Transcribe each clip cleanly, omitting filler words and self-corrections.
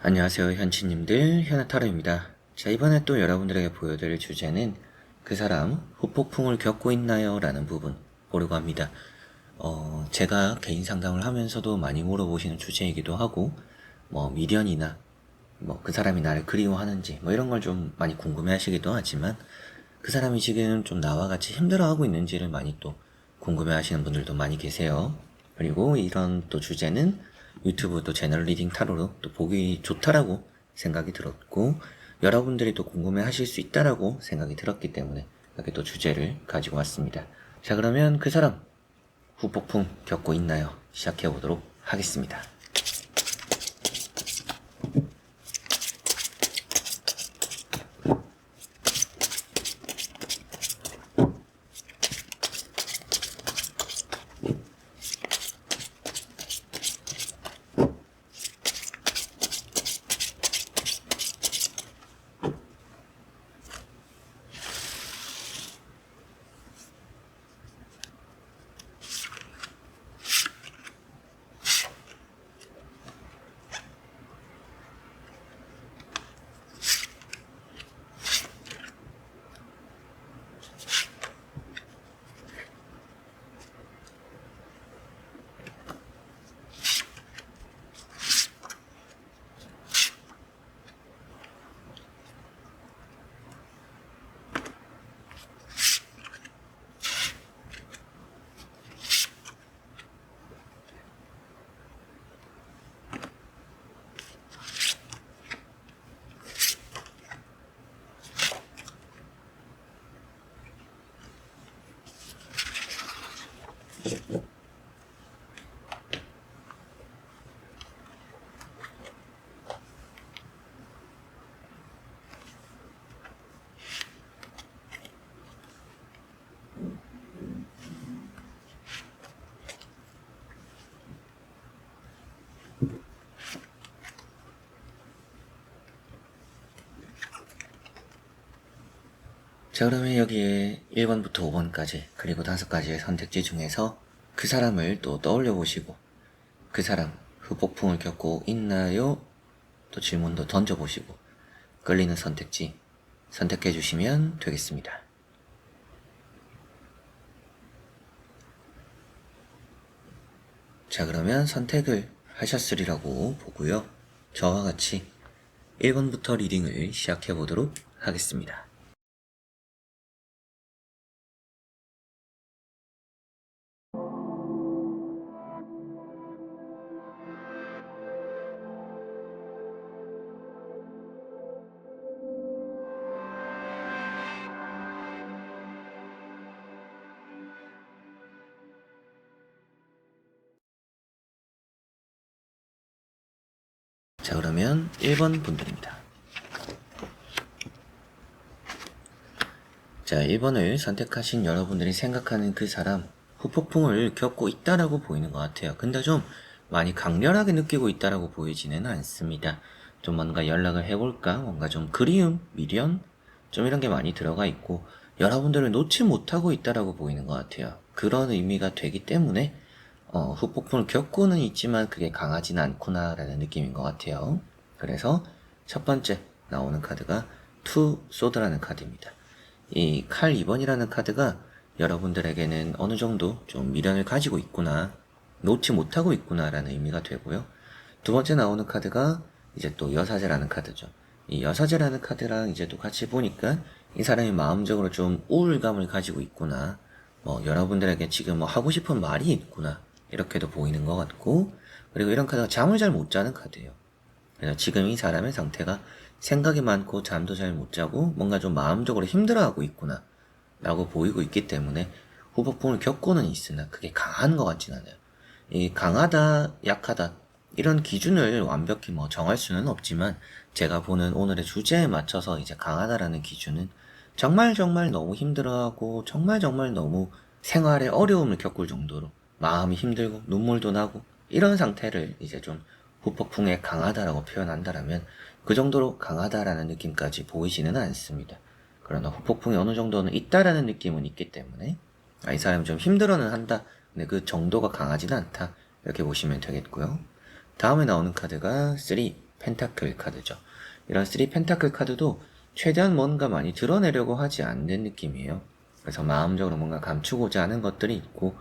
안녕하세요, 현치님들. 현아타로입니다. 자, 이번에 또 여러분들에게 보여드릴 주제는 그 사람 후폭풍을 겪고 있나요? 라는 부분 보려고 합니다. 제가 개인 상담을 하면서도 많이 물어보시는 주제이기도 하고, 미련이나, 그 사람이 나를 그리워하는지, 이런 걸 좀 많이 궁금해 하시기도 하지만, 그 사람이 지금 좀 나와 같이 힘들어하고 있는지를 많이 또 궁금해 하시는 분들도 많이 계세요. 그리고 이런 또 주제는 유튜브 또 채널 리딩 타로로 또 보기 좋다라고 생각이 들었고, 여러분들이 또 궁금해 하실 수 있다라고 생각이 들었기 때문에 이렇게 또 주제를 가지고 왔습니다. 자, 그러면 그 사람 후폭풍 겪고 있나요? 시작해 보도록 하겠습니다. 자, 그러면 여기에 1번부터 5번까지 그리고 5가지의 선택지 중에서 그 사람을 또 떠올려 보시고 그 사람 후폭풍을 겪고 있나요? 또 질문도 던져보시고 끌리는 선택지 선택해 주시면 되겠습니다. 자, 그러면 선택을 하셨으리라고 보고요. 저와 같이 1번부터 리딩을 시작해 보도록 하겠습니다. 자, 그러면 1번 분들입니다. 자, 1번을 선택하신 여러분들이 생각하는 그 사람 후폭풍을 겪고 있다라고 보이는 것 같아요. 근데 좀 많이 강렬하게 느끼고 있다라고 보이지는 않습니다. 좀 뭔가 연락을 해볼까? 뭔가 좀 그리움, 미련? 좀 이런 게 많이 들어가 있고 여러분들을 놓지 못하고 있다라고 보이는 것 같아요. 그런 의미가 되기 때문에 후폭풍을 겪고는 있지만 그게 강하지는 않구나라는 느낌인 것 같아요. 그래서 첫 번째 나오는 카드가 투 소드라는 카드입니다. 이 칼 2번이라는 카드가 여러분들에게는 어느 정도 좀 미련을 가지고 있구나, 놓지 못하고 있구나라는 의미가 되고요. 두 번째 나오는 카드가 이제 또 여사제라는 카드죠. 이 여사제라는 카드랑 이제 또 같이 보니까 이 사람이 마음적으로 좀 우울감을 가지고 있구나, 여러분들에게 지금 하고 싶은 말이 있구나, 이렇게도 보이는 것 같고, 그리고 이런 카드가 잠을 잘 못 자는 카드예요. 그래서 지금 이 사람의 상태가 생각이 많고 잠도 잘 못 자고 뭔가 좀 마음적으로 힘들어하고 있구나 라고 보이고 있기 때문에 후폭풍을 겪고는 있으나 그게 강한 것 같진 않아요. 이 강하다, 약하다 이런 기준을 완벽히 정할 수는 없지만 제가 보는 오늘의 주제에 맞춰서 이제 강하다라는 기준은 정말 정말 너무 힘들어하고 정말 정말 너무 생활에 어려움을 겪을 정도로 마음이 힘들고 눈물도 나고 이런 상태를 이제 좀 후폭풍에 강하다라고 표현한다라면 그 정도로 강하다라는 느낌까지 보이지는 않습니다. 그러나 후폭풍이 어느 정도는 있다라는 느낌은 있기 때문에 이 사람이 좀 힘들어는 한다. 근데 그 정도가 강하지는 않다. 이렇게 보시면 되겠고요. 다음에 나오는 카드가 3 펜타클 카드죠. 이런 3 펜타클 카드도 최대한 뭔가 많이 드러내려고 하지 않는 느낌이에요. 그래서 마음적으로 뭔가 감추고자 하는 것들이 있고,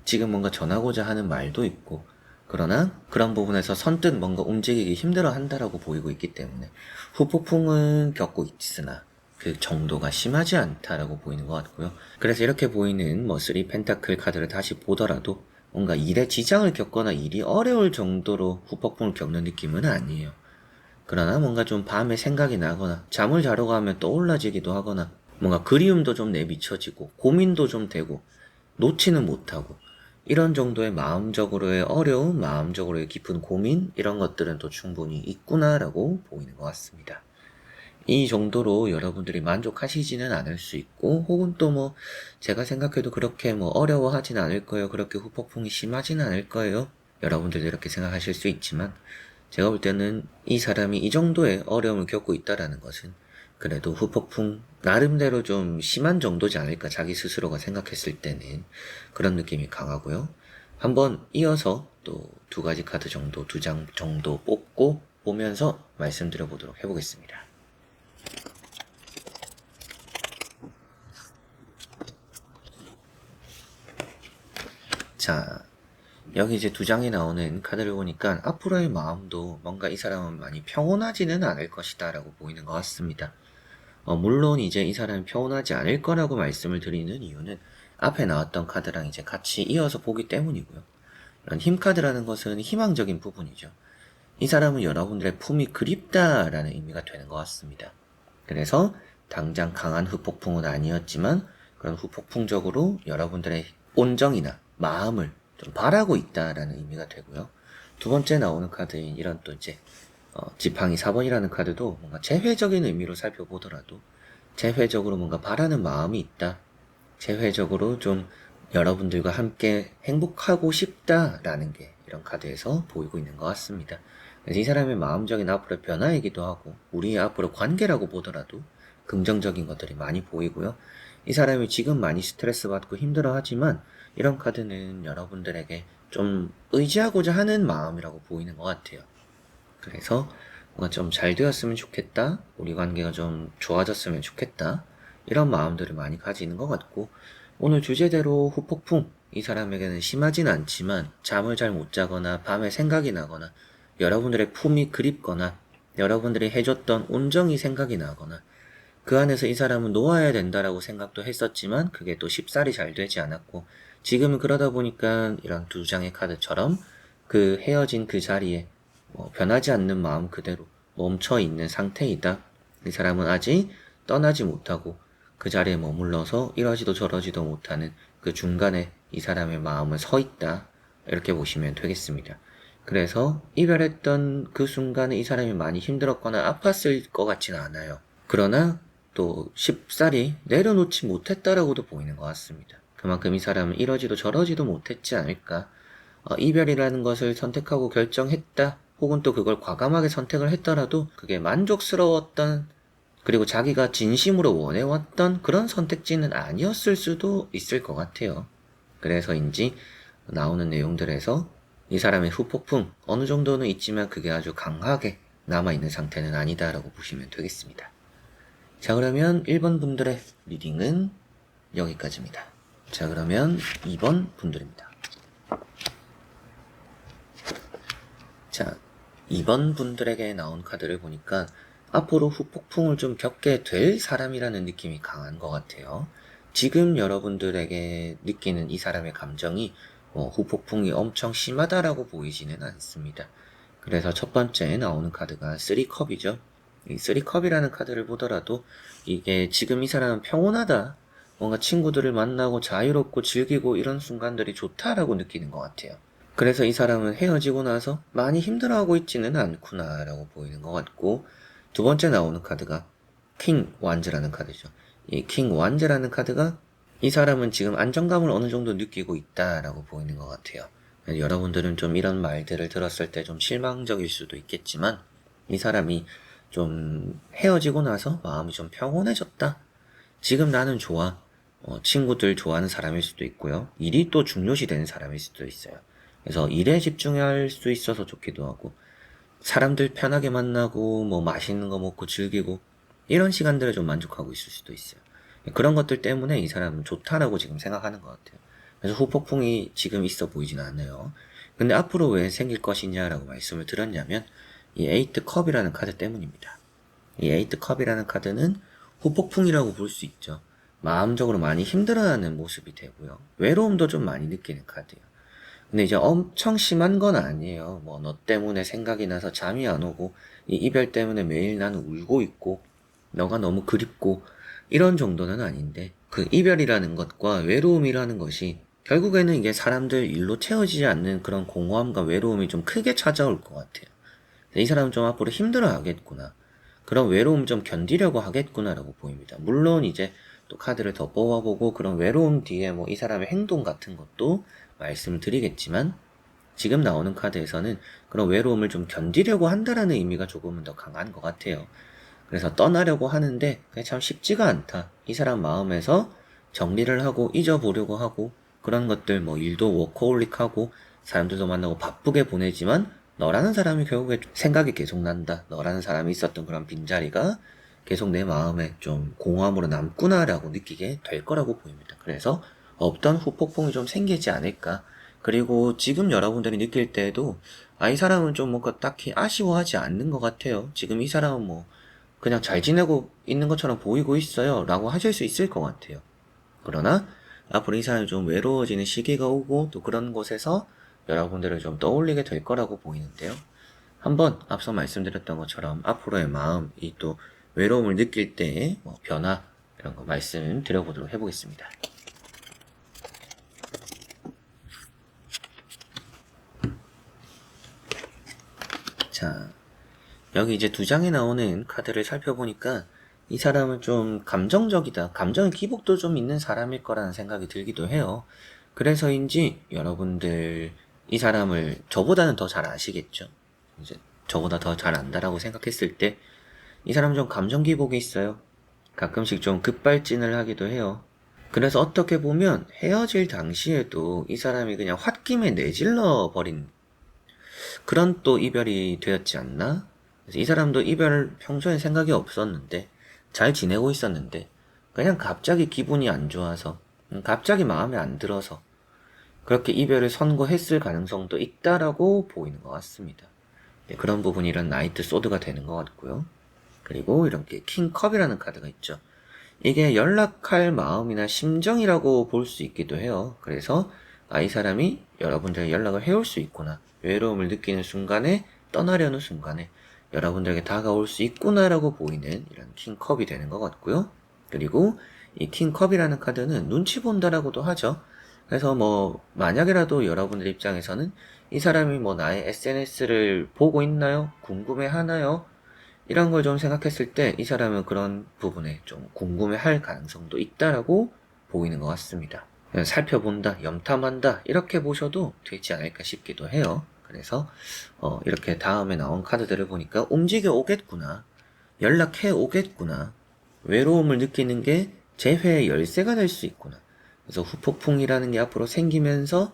지금 뭔가 전하고자 하는 말도 있고, 그러나 그런 부분에서 선뜻 뭔가 움직이기 힘들어 한다라고 보이고 있기 때문에 후폭풍은 겪고 있으나 그 정도가 심하지 않다라고 보이는 것 같고요. 그래서 이렇게 보이는 3 펜타클 카드를 다시 보더라도 뭔가 일에 지장을 겪거나 일이 어려울 정도로 후폭풍을 겪는 느낌은 아니에요. 그러나 뭔가 좀 밤에 생각이 나거나 잠을 자러 가면 떠올라지기도 하거나 뭔가 그리움도 좀 내비쳐지고 고민도 좀 되고 놓지는 못하고 이런 정도의 마음적으로의 어려움, 마음적으로의 깊은 고민 이런 것들은 또 충분히 있구나라고 보이는 것 같습니다. 이 정도로 여러분들이 만족하시지는 않을 수 있고 혹은 또 제가 생각해도 그렇게 어려워하진 않을 거예요. 그렇게 후폭풍이 심하지는 않을 거예요. 여러분들도 이렇게 생각하실 수 있지만 제가 볼 때는 이 사람이 이 정도의 어려움을 겪고 있다라는 것은 그래도 후폭풍 나름대로 좀 심한 정도지 않을까 자기 스스로가 생각했을 때는 그런 느낌이 강하고요. 한번 이어서 또 2가지 카드 정도, 2장 정도 뽑고 보면서 말씀드려 보도록 해보겠습니다. 자, 여기 이제 2장이 나오는 카드를 보니까 앞으로의 마음도 뭔가 이 사람은 많이 평온하지는 않을 것이다 라고 보이는 것 같습니다. 물론 이제 이 사람이 평온하지 않을 거라고 말씀을 드리는 이유는 앞에 나왔던 카드랑 이제 같이 이어서 보기 때문이고요. 이런 힘 카드라는 것은 희망적인 부분이죠. 이 사람은 여러분들의 품이 그립다라는 의미가 되는 것 같습니다. 그래서 당장 강한 후폭풍은 아니었지만 그런 후폭풍적으로 여러분들의 온정이나 마음을 좀 바라고 있다라는 의미가 되고요. 2번째 나오는 카드인 이런 또 이제 지팡이 4번이라는 카드도 뭔가 재회적인 의미로 살펴보더라도 재회적으로 뭔가 바라는 마음이 있다. 재회적으로 좀 여러분들과 함께 행복하고 싶다라는 게 이런 카드에서 보이고 있는 것 같습니다. 그래서 이 사람의 마음적인 앞으로의 변화이기도 하고 우리의 앞으로 관계라고 보더라도 긍정적인 것들이 많이 보이고요. 이 사람이 지금 많이 스트레스 받고 힘들어 하지만 이런 카드는 여러분들에게 좀 의지하고자 하는 마음이라고 보이는 것 같아요. 그래서 뭔가 좀 잘 되었으면 좋겠다. 우리 관계가 좀 좋아졌으면 좋겠다. 이런 마음들을 많이 가지는 것 같고 오늘 주제대로 후폭풍 이 사람에게는 심하진 않지만 잠을 잘 못 자거나 밤에 생각이 나거나 여러분들의 품이 그립거나 여러분들이 해줬던 온정이 생각이 나거나 그 안에서 이 사람은 놓아야 된다라고 생각도 했었지만 그게 또 쉽사리 잘 되지 않았고 지금은 그러다 보니까 이런 2장의 카드처럼 그 헤어진 그 자리에 변하지 않는 마음 그대로 멈춰 있는 상태이다. 이 사람은 아직 떠나지 못하고 그 자리에 머물러서 이러지도 저러지도 못하는 그 중간에 이 사람의 마음은 서 있다. 이렇게 보시면 되겠습니다. 그래서 이별했던 그 순간에 이 사람이 많이 힘들었거나 아팠을 것 같지는 않아요. 그러나 또 쉽사리 내려놓지 못했다라고도 보이는 것 같습니다. 그만큼 이 사람은 이러지도 저러지도 못했지 않을까. 이별이라는 것을 선택하고 결정했다. 혹은 또 그걸 과감하게 선택을 했더라도 그게 만족스러웠던 그리고 자기가 진심으로 원해왔던 그런 선택지는 아니었을 수도 있을 것 같아요. 그래서인지 나오는 내용들에서 이 사람의 후폭풍 어느 정도는 있지만 그게 아주 강하게 남아있는 상태는 아니다라고 보시면 되겠습니다. 자, 그러면 1번 분들의 리딩은 여기까지입니다. 자, 그러면 2번 분들입니다. 자, 2번 분들에게 나온 카드를 보니까 앞으로 후폭풍을 좀 겪게 될 사람이라는 느낌이 강한 것 같아요. 지금 여러분들에게 느끼는 이 사람의 감정이 후폭풍이 엄청 심하다라고 보이지는 않습니다. 그래서 첫 번째 나오는 카드가 3컵이죠. 이 3컵이라는 카드를 보더라도 이게 지금 이 사람은 평온하다. 뭔가 친구들을 만나고 자유롭고 즐기고 이런 순간들이 좋다라고 느끼는 것 같아요. 그래서 이 사람은 헤어지고 나서 많이 힘들어하고 있지는 않구나 라고 보이는 것 같고 2번째 나오는 카드가 킹 완즈라는 카드죠. 이 킹 완즈라는 카드가 이 사람은 지금 안정감을 어느 정도 느끼고 있다라고 보이는 것 같아요. 여러분들은 좀 이런 말들을 들었을 때 좀 실망적일 수도 있겠지만 이 사람이 좀 헤어지고 나서 마음이 좀 평온해졌다. 지금 나는 좋아. 친구들 좋아하는 사람일 수도 있고요. 일이 또 중요시 되는 사람일 수도 있어요. 그래서 일에 집중할 수 있어서 좋기도 하고, 사람들 편하게 만나고, 뭐 맛있는 거 먹고 즐기고, 이런 시간들에 좀 만족하고 있을 수도 있어요. 그런 것들 때문에 이 사람은 좋다라고 지금 생각하는 것 같아요. 그래서 후폭풍이 지금 있어 보이지는 않아요. 근데 앞으로 왜 생길 것이냐라고 말씀을 드렸냐면, 이 에이트 컵이라는 카드 때문입니다. 이 에이트 컵이라는 카드는 후폭풍이라고 볼 수 있죠. 마음적으로 많이 힘들어하는 모습이 되고요. 외로움도 좀 많이 느끼는 카드예요. 근데 이제 엄청 심한 건 아니에요. 뭐 너 때문에 생각이 나서 잠이 안 오고 이 이별 때문에 매일 나는 울고 있고 너가 너무 그립고 이런 정도는 아닌데 그 이별이라는 것과 외로움이라는 것이 결국에는 이게 사람들 일로 채워지지 않는 그런 공허함과 외로움이 좀 크게 찾아올 것 같아요. 이 사람은 좀 앞으로 힘들어 하겠구나. 그런 외로움 좀 견디려고 하겠구나라고 보입니다. 물론 이제 또 카드를 더 뽑아보고 그런 외로움 뒤에 뭐 이 사람의 행동 같은 것도 말씀을 드리겠지만 지금 나오는 카드에서는 그런 외로움을 좀 견디려고 한다라는 의미가 조금은 더 강한 것 같아요. 그래서 떠나려고 하는데 그게 참 쉽지가 않다. 이 사람 마음에서 정리를 하고 잊어보려고 하고 그런 것들 뭐 일도 워커홀릭하고 사람들도 만나고 바쁘게 보내지만 너라는 사람이 결국에 생각이 계속 난다. 너라는 사람이 있었던 그런 빈자리가 계속 내 마음에 좀 공허함으로 남구나라고 느끼게 될 거라고 보입니다. 그래서 없던 후폭풍이 좀 생기지 않을까. 그리고 지금 여러분들이 느낄 때에도 이 사람은 좀 뭔가 딱히 아쉬워하지 않는 것 같아요. 지금 이 사람은 뭐 그냥 잘 지내고 있는 것처럼 보이고 있어요. 라고 하실 수 있을 것 같아요. 그러나 앞으로 이 사람이 좀 외로워지는 시기가 오고 또 그런 곳에서 여러분들을 좀 떠올리게 될 거라고 보이는데요. 한번 앞서 말씀드렸던 것처럼 앞으로의 마음, 이 또 외로움을 느낄 때의 뭐 변화 이런 거 말씀 드려보도록 해보겠습니다. 자, 여기 이제 두 장에 나오는 카드를 살펴보니까 이 사람은 좀 감정적이다. 감정의 기복도 좀 있는 사람일 거라는 생각이 들기도 해요. 그래서인지 여러분들 이 사람을 저보다는 더 잘 아시겠죠. 이제 저보다 더 잘 안다라고 생각했을 때 이 사람은 좀 감정 기복이 있어요. 가끔씩 좀 급발진을 하기도 해요. 그래서 어떻게 보면 헤어질 당시에도 이 사람이 그냥 홧김에 내질러 버린 그런 또 이별이 되었지 않나? 그래서 이 사람도 이별 평소엔 생각이 없었는데 잘 지내고 있었는데 그냥 갑자기 기분이 안 좋아서 갑자기 마음에 안 들어서 그렇게 이별을 선고했을 가능성도 있다라고 보이는 것 같습니다. 네, 그런 부분이 이런 나이트 소드가 되는 것 같고요. 그리고 이렇게 킹컵이라는 카드가 있죠. 이게 연락할 마음이나 심정이라고 볼 수 있기도 해요. 그래서 이 사람이 여러분들에게 연락을 해올 수 있구나. 외로움을 느끼는 순간에 떠나려는 순간에 여러분들에게 다가올 수 있구나라고 보이는 이런 킹컵이 되는 것 같고요. 그리고 이 킹컵이라는 카드는 눈치 본다라고도 하죠. 그래서 뭐 만약에라도 여러분들 입장에서는 이 사람이 뭐 나의 SNS를 보고 있나요? 궁금해 하나요? 이런 걸 좀 생각했을 때 이 사람은 그런 부분에 좀 궁금해 할 가능성도 있다라고 보이는 것 같습니다. 그냥 살펴본다, 염탐한다 이렇게 보셔도 되지 않을까 싶기도 해요. 그래서 이렇게 다음에 나온 카드들을 보니까 움직여 오겠구나, 연락해 오겠구나, 외로움을 느끼는 게 재회의 열쇠가 될 수 있구나. 그래서 후폭풍이라는 게 앞으로 생기면서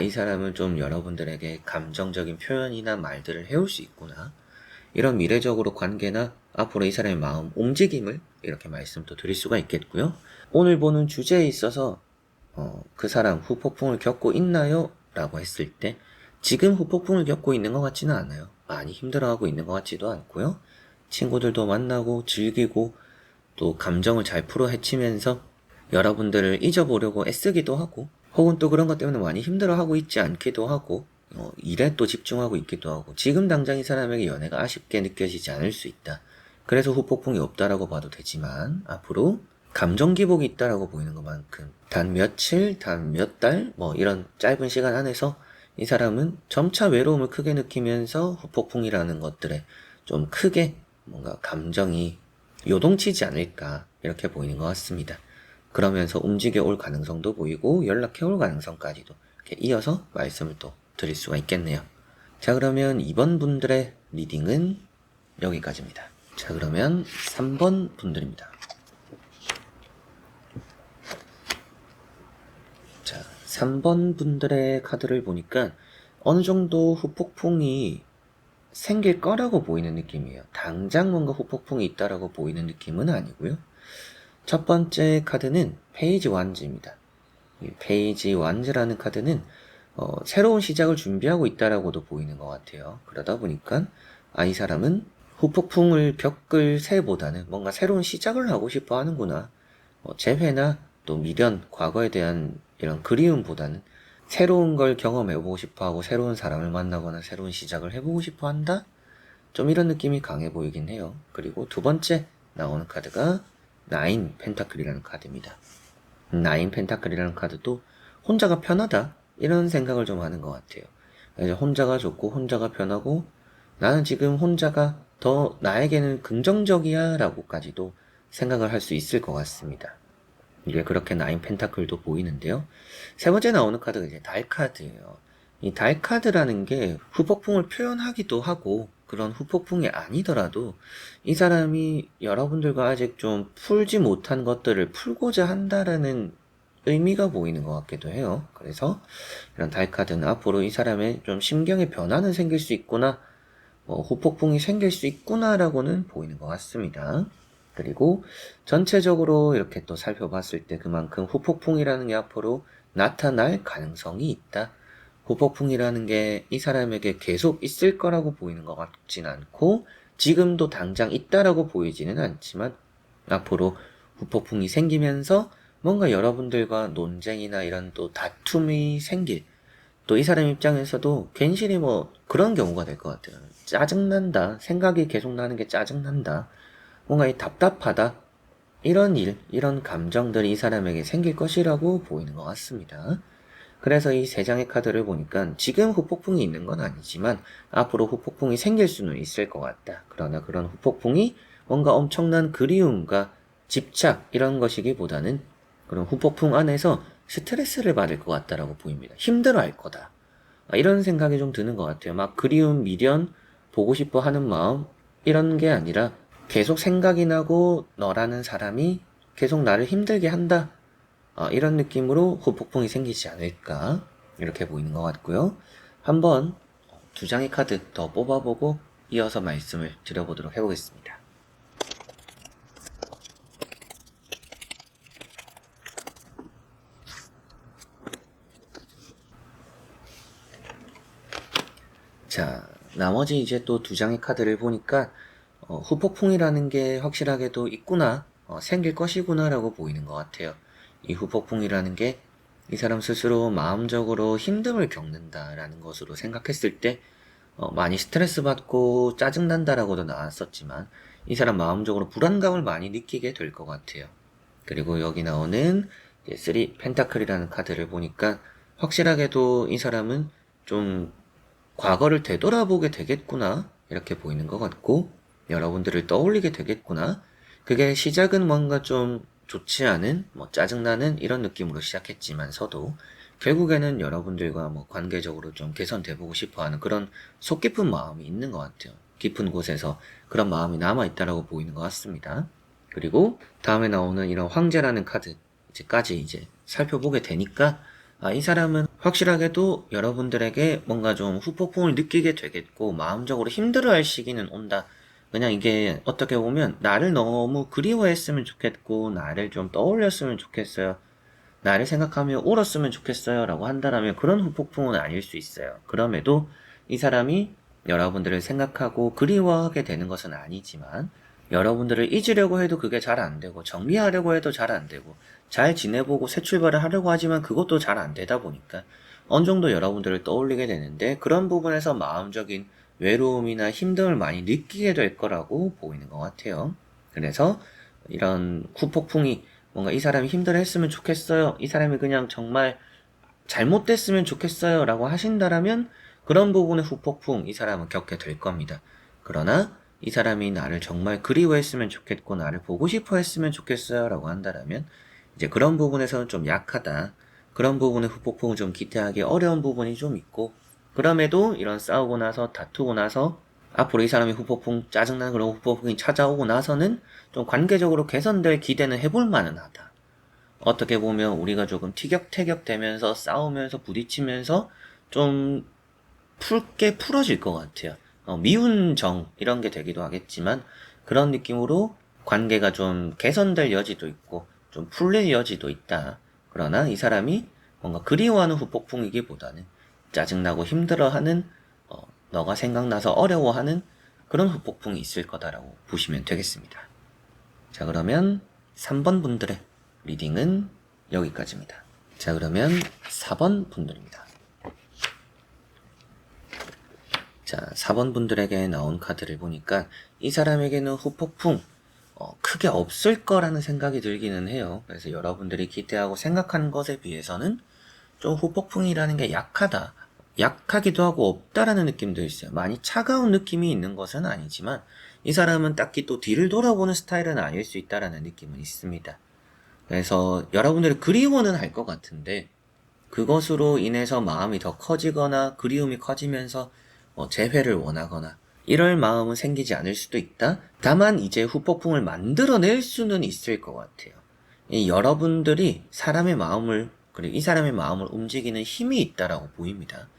이 사람은 좀 여러분들에게 감정적인 표현이나 말들을 해올 수 있구나. 이런 미래적으로 관계나 앞으로 이 사람의 마음, 움직임을 이렇게 말씀도 드릴 수가 있겠고요. 오늘 보는 주제에 있어서 그 사람 후폭풍을 겪고 있나요? 라고 했을 때 지금 후폭풍을 겪고 있는 것 같지는 않아요. 많이 힘들어하고 있는 것 같지도 않고요. 친구들도 만나고 즐기고 또 감정을 잘 풀어 헤치면서 여러분들을 잊어보려고 애쓰기도 하고 혹은 또 그런 것 때문에 많이 힘들어하고 있지 않기도 하고 일에 또 집중하고 있기도 하고 지금 당장 이 사람에게 연애가 아쉽게 느껴지지 않을 수 있다. 그래서 후폭풍이 없다라고 봐도 되지만 앞으로 감정 기복이 있다라고 보이는 것만큼 단 며칠, 단 몇 달, 뭐 이런 짧은 시간 안에서 이 사람은 점차 외로움을 크게 느끼면서 후폭풍이라는 것들에 좀 크게 뭔가 감정이 요동치지 않을까 이렇게 보이는 것 같습니다. 그러면서 움직여 올 가능성도 보이고 연락해 올 가능성까지도 이렇게 이어서 말씀을 또 드릴 수가 있겠네요. 자, 그러면 2번 분들의 리딩은 여기까지입니다. 자, 그러면 3번 분들입니다. 자, 3번 분들의 카드를 보니까 어느 정도 후폭풍이 생길 거라고 보이는 느낌이에요. 당장 뭔가 후폭풍이 있다라고 보이는 느낌은 아니고요. 첫 번째 카드는 페이지 완즈입니다. 이 페이지 완즈라는 카드는 새로운 시작을 준비하고 있다라고도 보이는 것 같아요. 그러다 보니까 이 사람은 후폭풍을 겪을 새보다는 뭔가 새로운 시작을 하고 싶어 하는구나. 재회나 또 미련, 과거에 대한 이런 그리움보다는 새로운 걸 경험해보고 싶어 하고 새로운 사람을 만나거나 새로운 시작을 해보고 싶어 한다? 좀 이런 느낌이 강해 보이긴 해요. 그리고 두 번째 나오는 카드가 나인 펜타클이라는 카드입니다. 나인 펜타클이라는 카드도 혼자가 편하다 이런 생각을 좀 하는 것 같아요. 이제 혼자가 좋고 혼자가 편하고 나는 지금 혼자가 더 나에게는 긍정적이야 라고까지도 생각을 할 수 있을 것 같습니다. 이게 그렇게 나인 펜타클도 보이는데요. 세 번째 나오는 카드가 이제 달 카드예요. 이 달 카드라는 게 후폭풍을 표현하기도 하고 그런 후폭풍이 아니더라도 이 사람이 여러분들과 아직 좀 풀지 못한 것들을 풀고자 한다라는 의미가 보이는 것 같기도 해요. 그래서 이런 달 카드는 앞으로 이 사람의 좀 심경의 변화는 생길 수 있구나, 후폭풍이 생길 수 있구나라고는 보이는 것 같습니다. 그리고 전체적으로 이렇게 또 살펴봤을 때 그만큼 후폭풍이라는 게 앞으로 나타날 가능성이 있다. 후폭풍이라는 게 이 사람에게 계속 있을 거라고 보이는 것 같진 않고 지금도 당장 있다라고 보이지는 않지만 앞으로 후폭풍이 생기면서 뭔가 여러분들과 논쟁이나 이런 또 다툼이 생길, 또 이 사람 입장에서도 괜시리 뭐 그런 경우가 될 것 같아요. 짜증난다. 생각이 계속 나는 게 짜증난다. 뭔가 이 답답하다. 이런 일, 이런 감정들이 이 사람에게 생길 것이라고 보이는 것 같습니다. 그래서 이 세 장의 카드를 보니까 지금 후폭풍이 있는 건 아니지만 앞으로 후폭풍이 생길 수는 있을 것 같다. 그러나 그런 후폭풍이 뭔가 엄청난 그리움과 집착 이런 것이기보다는 그런 후폭풍 안에서 스트레스를 받을 것 같다라고 보입니다. 힘들어 할 거다. 이런 생각이 좀 드는 것 같아요. 막 그리움, 미련, 보고 싶어 하는 마음 이런 게 아니라 계속 생각이 나고 너라는 사람이 계속 나를 힘들게 한다. 이런 느낌으로 후폭풍이 생기지 않을까 이렇게 보이는 것 같고요. 한번 두 장의 카드 더 뽑아보고 이어서 말씀을 드려보도록 해보겠습니다. 자, 나머지 이제 또 두 장의 카드를 보니까 후폭풍이라는 게 확실하게도 있구나, 생길 것이구나 라고 보이는 것 같아요. 이 후폭풍이라는 게 이 사람 스스로 마음적으로 힘듦을 겪는다라는 것으로 생각했을 때 많이 스트레스 받고 짜증난다라고도 나왔었지만 이 사람 마음적으로 불안감을 많이 느끼게 될 것 같아요. 그리고 여기 나오는 3 펜타클이라는 카드를 보니까 확실하게도 이 사람은 좀 과거를 되돌아보게 되겠구나 이렇게 보이는 것 같고 여러분들을 떠올리게 되겠구나. 그게 시작은 뭔가 좀 좋지 않은 짜증나는 이런 느낌으로 시작했지만서도 결국에는 여러분들과 관계적으로 좀 개선돼 보고 싶어 하는 그런 속 깊은 마음이 있는 것 같아요. 깊은 곳에서 그런 마음이 남아있다라고 보이는 것 같습니다. 그리고 다음에 나오는 이런 황제라는 카드까지 이제 살펴보게 되니까 이 사람은 확실하게도 여러분들에게 뭔가 좀 후폭풍을 느끼게 되겠고 마음적으로 힘들어할 시기는 온다. 그냥 이게 어떻게 보면 나를 너무 그리워했으면 좋겠고 나를 좀 떠올렸으면 좋겠어요. 나를 생각하며 울었으면 좋겠어요 라고 한다라면 그런 후폭풍은 아닐 수 있어요. 그럼에도 이 사람이 여러분들을 생각하고 그리워하게 되는 것은 아니지만 여러분들을 잊으려고 해도 그게 잘 안 되고 정리하려고 해도 잘 안 되고 잘 지내보고 새 출발을 하려고 하지만 그것도 잘 안 되다 보니까 어느 정도 여러분들을 떠올리게 되는데 그런 부분에서 마음적인 외로움이나 힘듦을 많이 느끼게 될 거라고 보이는 것 같아요. 그래서 이런 후폭풍이 뭔가 이 사람이 힘들어 했으면 좋겠어요. 이 사람이 그냥 정말 잘못됐으면 좋겠어요. 라고 하신다라면 그런 부분의 후폭풍 이 사람은 겪게 될 겁니다. 그러나 이 사람이 나를 정말 그리워했으면 좋겠고 나를 보고 싶어 했으면 좋겠어요. 라고 한다라면 이제 그런 부분에서는 좀 약하다. 그런 부분의 후폭풍을 좀 기대하기 어려운 부분이 좀 있고 그럼에도 이런 싸우고 나서 다투고 나서 앞으로 이 사람이 후폭풍 짜증나는 그런 후폭풍이 찾아오고 나서는 좀 관계적으로 개선될 기대는 해볼 만은 하다. 어떻게 보면 우리가 조금 티격태격 되면서 싸우면서 부딪히면서 좀 붉게 풀어질 것 같아요. 미운 정 이런 게 되기도 하겠지만 그런 느낌으로 관계가 좀 개선될 여지도 있고 좀 풀릴 여지도 있다. 그러나 이 사람이 뭔가 그리워하는 후폭풍이기보다는 짜증나고 힘들어하는 너가 생각나서 어려워하는 그런 후폭풍이 있을 거다라고 보시면 되겠습니다. 자, 그러면 3번 분들의 리딩은 여기까지입니다. 자, 그러면 4번 분들입니다. 자, 4번 분들에게 나온 카드를 보니까 이 사람에게는 후폭풍 크게 없을 거라는 생각이 들기는 해요. 그래서 여러분들이 기대하고 생각하는 것에 비해서는 좀 후폭풍이라는 게 약하다. 약하기도 하고 없다라는 느낌도 있어요. 많이 차가운 느낌이 있는 것은 아니지만 이 사람은 딱히 또 뒤를 돌아보는 스타일은 아닐 수 있다라는 느낌은 있습니다. 그래서 여러분들이 그리워는 할 것 같은데 그것으로 인해서 마음이 더 커지거나 그리움이 커지면서 재회를 원하거나 이럴 마음은 생기지 않을 수도 있다. 다만 이제 후폭풍을 만들어낼 수는 있을 것 같아요. 여러분들이 사람의 마음을 그리고 이 사람의 마음을 움직이는 힘이 있다라고 보입니다.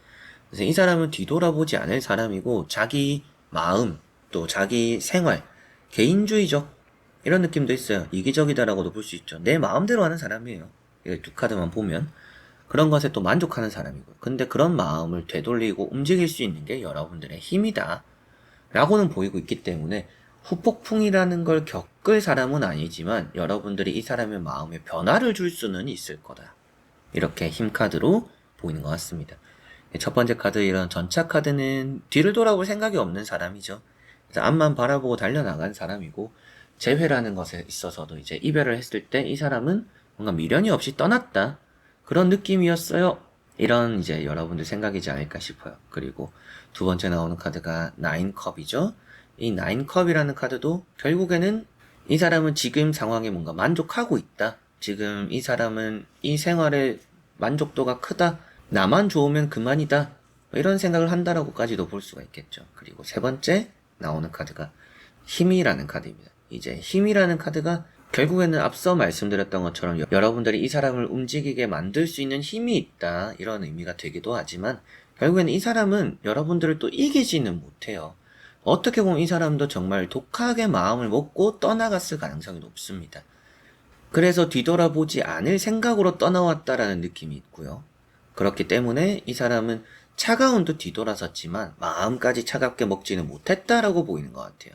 그래서 이 사람은 뒤돌아보지 않을 사람이고 자기 마음 또 자기 생활 개인주의적 이런 느낌도 있어요. 이기적이다라고도 볼 수 있죠. 내 마음대로 하는 사람이에요. 두 카드만 보면 그런 것에 또 만족하는 사람이고요. 근데 그런 마음을 되돌리고 움직일 수 있는 게 여러분들의 힘이다 라고는 보이고 있기 때문에 후폭풍이라는 걸 겪을 사람은 아니지만 여러분들이 이 사람의 마음에 변화를 줄 수는 있을 거다. 이렇게 힘 카드로 보이는 것 같습니다. 첫 번째 카드 이런 전차 카드는 뒤를 돌아볼 생각이 없는 사람이죠. 그래서 앞만 바라보고 달려나간 사람이고 재회라는 것에 있어서도 이제 이별을 했을 때 이 사람은 뭔가 미련이 없이 떠났다. 그런 느낌이었어요. 이런 이제 여러분들 생각이지 않을까 싶어요. 그리고 두 번째 나오는 카드가 9컵이죠. 이 9컵이라는 카드도 결국에는 이 사람은 지금 상황에 뭔가 만족하고 있다. 지금 이 사람은 이 생활의 만족도가 크다. 나만 좋으면 그만이다. 이런 생각을 한다라고까지도 볼 수가 있겠죠. 그리고 세 번째 나오는 카드가 힘이라는 카드입니다. 이제 힘이라는 카드가 결국에는 앞서 말씀드렸던 것처럼 여러분들이 이 사람을 움직이게 만들 수 있는 힘이 있다. 이런 의미가 되기도 하지만 결국에는 이 사람은 여러분들을 또 이기지는 못해요. 어떻게 보면 이 사람도 정말 독하게 마음을 먹고 떠나갔을 가능성이 높습니다. 그래서 뒤돌아보지 않을 생각으로 떠나왔다라는 느낌이 있고요. 그렇기 때문에 이 사람은 차가운도 뒤돌아섰지만 마음까지 차갑게 먹지는 못했다라고 보이는 것 같아요.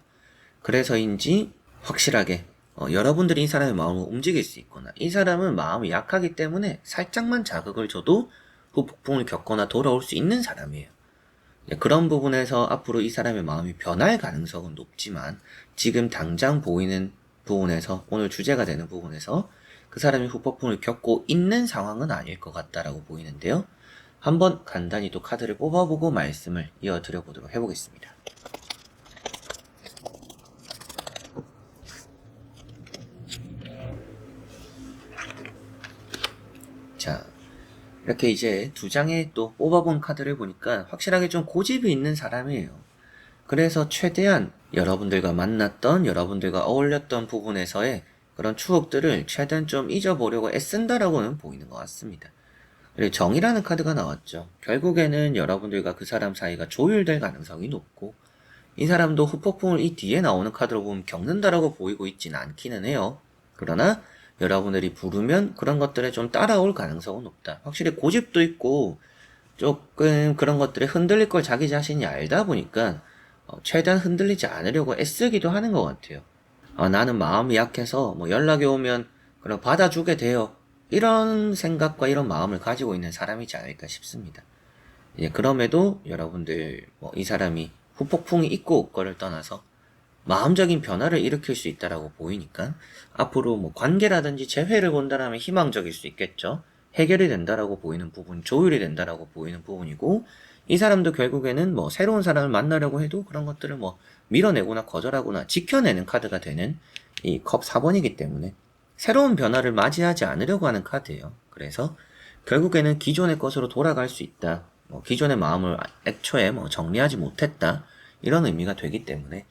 그래서인지 확실하게 여러분들이 이 사람의 마음을 움직일 수 있거나 이 사람은 마음이 약하기 때문에 살짝만 자극을 줘도 후폭풍을 겪거나 돌아올 수 있는 사람이에요. 그런 부분에서 앞으로 이 사람의 마음이 변할 가능성은 높지만 지금 당장 보이는 부분에서 오늘 주제가 되는 부분에서 그 사람이 후폭풍을 겪고 있는 상황은 아닐 것 같다라고 보이는데요. 한번 간단히 또 카드를 뽑아보고 말씀을 이어드려 보도록 해보겠습니다. 자, 이렇게 이제 두 장의 또 뽑아본 카드를 보니까 확실하게 좀 고집이 있는 사람이에요. 그래서 최대한 여러분들과 만났던, 여러분들과 어울렸던 부분에서의 그런 추억들을 최대한 좀 잊어보려고 애쓴다라고는 보이는 것 같습니다. 그리고 정이라는 카드가 나왔죠. 결국에는 여러분들과 그 사람 사이가 조율될 가능성이 높고 이 사람도 후폭풍을 이 뒤에 나오는 카드로 보면 겪는다라고 보이고 있지는 않기는 해요. 그러나 여러분들이 부르면 그런 것들에 좀 따라올 가능성은 높다. 확실히 고집도 있고 조금 그런 것들에 흔들릴 걸 자기 자신이 알다 보니까 최대한 흔들리지 않으려고 애쓰기도 하는 것 같아요. 나는 마음이 약해서 뭐 연락이 오면 그럼 받아주게 돼요. 이런 생각과 이런 마음을 가지고 있는 사람이지 않을까 싶습니다. 이제 그럼에도 여러분들 이 사람이 후폭풍이 있고 없고를 떠나서 마음적인 변화를 일으킬 수 있다라고 보이니까 앞으로 관계라든지 재회를 본다라면 희망적일 수 있겠죠. 해결이 된다라고 보이는 부분, 조율이 된다라고 보이는 부분이고 이 사람도 결국에는 새로운 사람을 만나려고 해도 그런 것들을 밀어내거나 거절하거나 지켜내는 카드가 되는 이 컵 4번이기 때문에 새로운 변화를 맞이하지 않으려고 하는 카드예요. 그래서 결국에는 기존의 것으로 돌아갈 수 있다. 기존의 마음을 애초에 정리하지 못했다. 이런 의미가 되기 때문에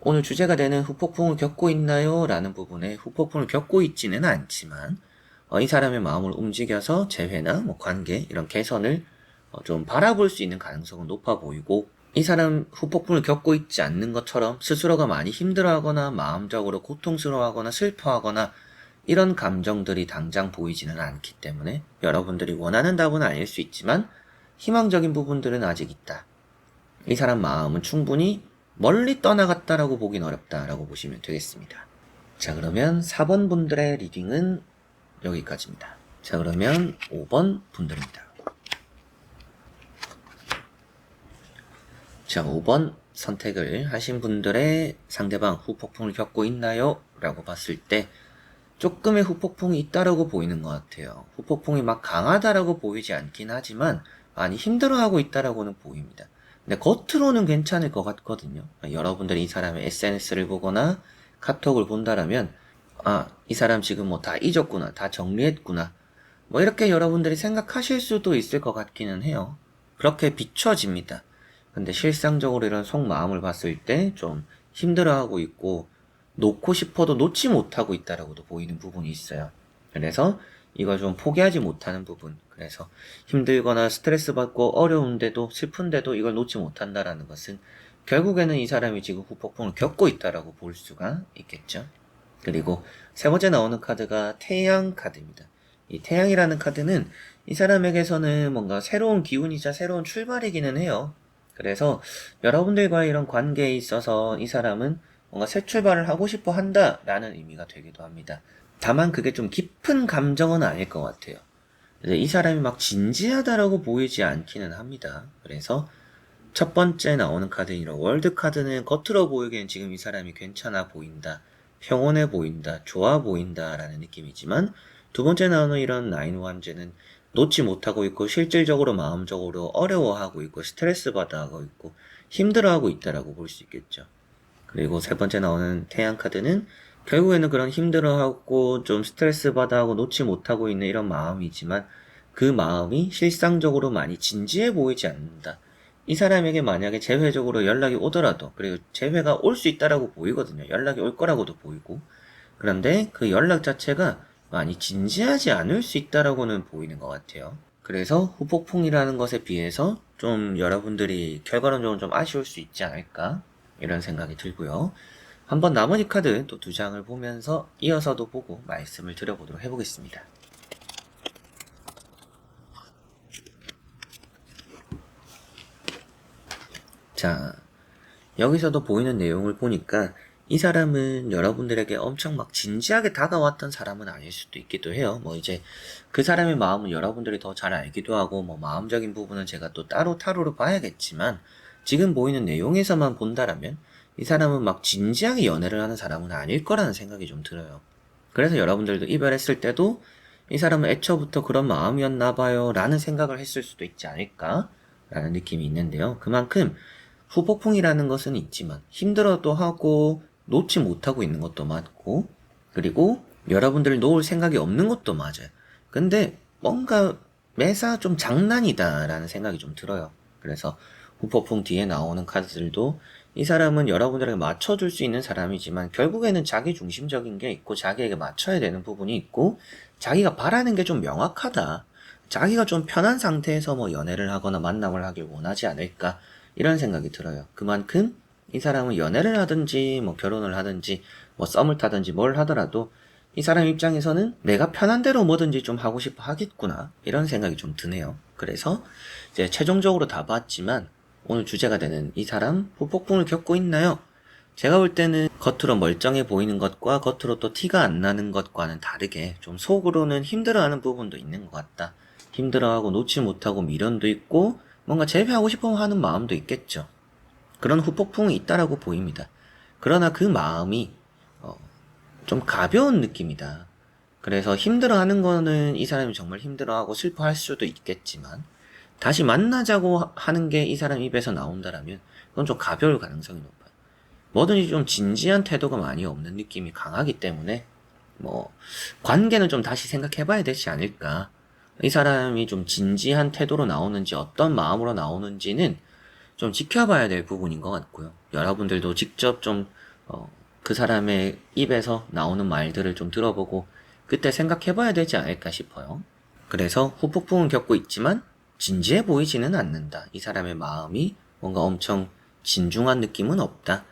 오늘 주제가 되는 후폭풍을 겪고 있나요? 라는 부분에 후폭풍을 겪고 있지는 않지만 이 사람의 마음을 움직여서 재회나 관계 이런 개선을 좀 바라볼 수 있는 가능성은 높아 보이고, 이 사람 후폭풍을 겪고 있지 않는 것처럼 스스로가 많이 힘들어하거나 마음적으로 고통스러워하거나 슬퍼하거나 이런 감정들이 당장 보이지는 않기 때문에 여러분들이 원하는 답은 아닐 수 있지만 희망적인 부분들은 아직 있다. 이 사람 마음은 충분히 멀리 떠나갔다라고 보긴 어렵다라고 보시면 되겠습니다. 자, 그러면 4번 분들의 리딩은 여기까지입니다. 자, 그러면 5번 분들입니다. 자, 5번 선택을 하신 분들의 상대방 후폭풍을 겪고 있나요? 라고 봤을 때 조금의 후폭풍이 있다라고 보이는 것 같아요. 후폭풍이 막 강하다라고 보이지 않긴 하지만 많이 힘들어하고 있다라고는 보입니다. 근데 겉으로는 괜찮을 것 같거든요. 여러분들이 이 사람의 SNS를 보거나 카톡을 본다라면 이 사람 지금 뭐 다 잊었구나, 다 정리했구나, 뭐 이렇게 여러분들이 생각하실 수도 있을 것 같기는 해요. 그렇게 비춰집니다. 근데 실상적으로 이런 속마음을 봤을 때 좀 힘들어하고 있고 놓고 싶어도 놓지 못하고 있다라고도 보이는 부분이 있어요. 그래서 이걸 좀 포기하지 못하는 부분, 그래서 힘들거나 스트레스 받고 어려운데도 슬픈데도 이걸 놓지 못한다라는 것은 결국에는 이 사람이 지금 후폭풍을 겪고 있다라고 볼 수가 있겠죠. 그리고 세 번째 나오는 카드가 태양 카드입니다. 이 태양이라는 카드는 이 사람에게서는 뭔가 새로운 기운이자 새로운 출발이기는 해요. 그래서 여러분들과의 이런 관계에 있어서 이 사람은 뭔가 새 출발을 하고 싶어 한다라는 의미가 되기도 합니다. 다만 그게 좀 깊은 감정은 아닐 것 같아요. 이 사람이 막 진지하다라고 보이지 않기는 합니다. 그래서 첫 번째 나오는 카드인 이런 월드 카드는 겉으로 보이기엔 지금 이 사람이 괜찮아 보인다, 평온해 보인다, 좋아 보인다라는 느낌이지만, 두 번째 나오는 이런 나인 원제는 놓지 못하고 있고 실질적으로 마음적으로 어려워하고 있고 스트레스 받아하고 있고 힘들어하고 있다라고 볼 수 있겠죠. 그리고 세 번째 나오는 태양 카드는 결국에는 그런 힘들어하고 좀 스트레스 받아하고 놓지 못하고 있는 이런 마음이지만 그 마음이 실상적으로 많이 진지해 보이지 않는다. 이 사람에게 만약에 재회적으로 연락이 오더라도, 그리고 재회가 올 수 있다라고 보이거든요. 연락이 올 거라고도 보이고. 그런데 그 연락 자체가 많이 진지하지 않을 수 있다라고는 보이는 것 같아요. 그래서 후폭풍이라는 것에 비해서 좀 여러분들이 결과론적으로 좀 아쉬울 수 있지 않을까, 이런 생각이 들고요. 한번 나머지 카드 또 두 장을 보면서 이어서도 보고 말씀을 드려보도록 해보겠습니다. 자, 여기서도 보이는 내용을 보니까 이 사람은 여러분들에게 엄청 막 진지하게 다가왔던 사람은 아닐 수도 있기도 해요. 뭐 이제 그 사람의 마음은 여러분들이 더 잘 알기도 하고, 뭐 마음적인 부분은 제가 또 따로 타로로 봐야겠지만, 지금 보이는 내용에서만 본다라면 이 사람은 막 진지하게 연애를 하는 사람은 아닐 거라는 생각이 좀 들어요. 그래서 여러분들도 이별했을 때도 이 사람은 애초부터 그런 마음이었나 봐요 라는 생각을 했을 수도 있지 않을까 라는 느낌이 있는데요. 그만큼 후폭풍이라는 것은 있지만 힘들어도 하고 놓지 못하고 있는 것도 맞고, 그리고 여러분들을 놓을 생각이 없는 것도 맞아요. 근데 뭔가 매사 좀 장난이다 라는 생각이 좀 들어요. 그래서 후폭풍 뒤에 나오는 카드들도 이 사람은 여러분들에게 맞춰줄 수 있는 사람이지만 결국에는 자기 중심적인 게 있고 자기에게 맞춰야 되는 부분이 있고 자기가 바라는 게 좀 명확하다, 자기가 좀 편한 상태에서 뭐 연애를 하거나 만남을 하길 원하지 않을까, 이런 생각이 들어요. 그만큼 이 사람은 연애를 하든지 뭐 결혼을 하든지 뭐 썸을 타든지 뭘 하더라도 이 사람 입장에서는 내가 편한 대로 뭐든지 좀 하고 싶어 하겠구나, 이런 생각이 좀 드네요. 그래서 이제 최종적으로 다 봤지만 오늘 주제가 되는 이 사람 후폭풍을 겪고 있나요? 제가 볼 때는 겉으로 멀쩡해 보이는 것과 겉으로 또 티가 안 나는 것과는 다르게 좀 속으로는 힘들어하는 부분도 있는 것 같다. 힘들어하고 놓지 못하고 미련도 있고 뭔가 재회하고 싶어 하는 마음도 있겠죠. 그런 후폭풍이 있다라고 보입니다. 그러나 그 마음이 좀 가벼운 느낌이다. 그래서 힘들어하는 거는 이 사람이 정말 힘들어하고 슬퍼할 수도 있겠지만 다시 만나자고 하는 게 이 사람 입에서 나온다라면 그건 좀 가벼울 가능성이 높아요. 뭐든지 좀 진지한 태도가 많이 없는 느낌이 강하기 때문에 뭐 관계는 좀 다시 생각해봐야 되지 않을까. 이 사람이 좀 진지한 태도로 나오는지 어떤 마음으로 나오는지는 좀 지켜봐야 될 부분인 것 같고요. 여러분들도 직접 좀 그 사람의 입에서 나오는 말들을 좀 들어보고 그때 생각해봐야 되지 않을까 싶어요. 그래서 후폭풍은 겪고 있지만 진지해 보이지는 않는다. 이 사람의 마음이 뭔가 엄청 진중한 느낌은 없다.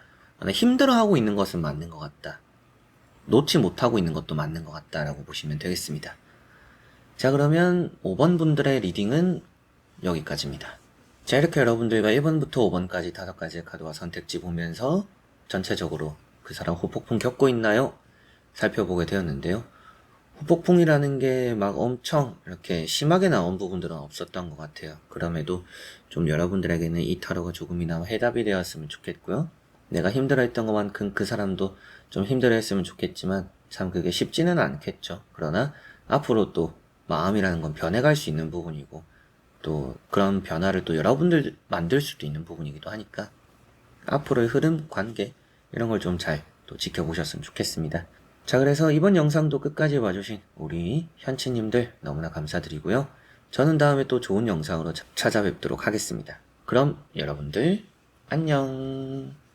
힘들어하고 있는 것은 맞는 것 같다. 놓지 못하고 있는 것도 맞는 것 같다라고 보시면 되겠습니다. 자, 그러면 5번 분들의 리딩은 여기까지입니다. 자, 이렇게 여러분들과 1번부터 5번까지 5가지의 카드와 선택지 보면서 전체적으로 그 사람 후폭풍 겪고 있나요? 살펴보게 되었는데요. 후폭풍이라는 게 막 엄청 이렇게 심하게 나온 부분들은 없었던 것 같아요. 그럼에도 좀 여러분들에게는 이 타로가 조금이나마 해답이 되었으면 좋겠고요. 내가 힘들어했던 것만큼 그 사람도 좀 힘들어했으면 좋겠지만 참 그게 쉽지는 않겠죠. 그러나 앞으로 또 마음이라는 건 변해갈 수 있는 부분이고 또 그런 변화를 또 여러분들 만들 수도 있는 부분이기도 하니까 앞으로의 흐름, 관계 이런 걸 좀 잘 또 지켜보셨으면 좋겠습니다. 자, 그래서 이번 영상도 끝까지 봐주신 우리 현치님들 너무나 감사드리고요. 저는 다음에 또 좋은 영상으로 찾아뵙도록 하겠습니다. 그럼 여러분들 안녕.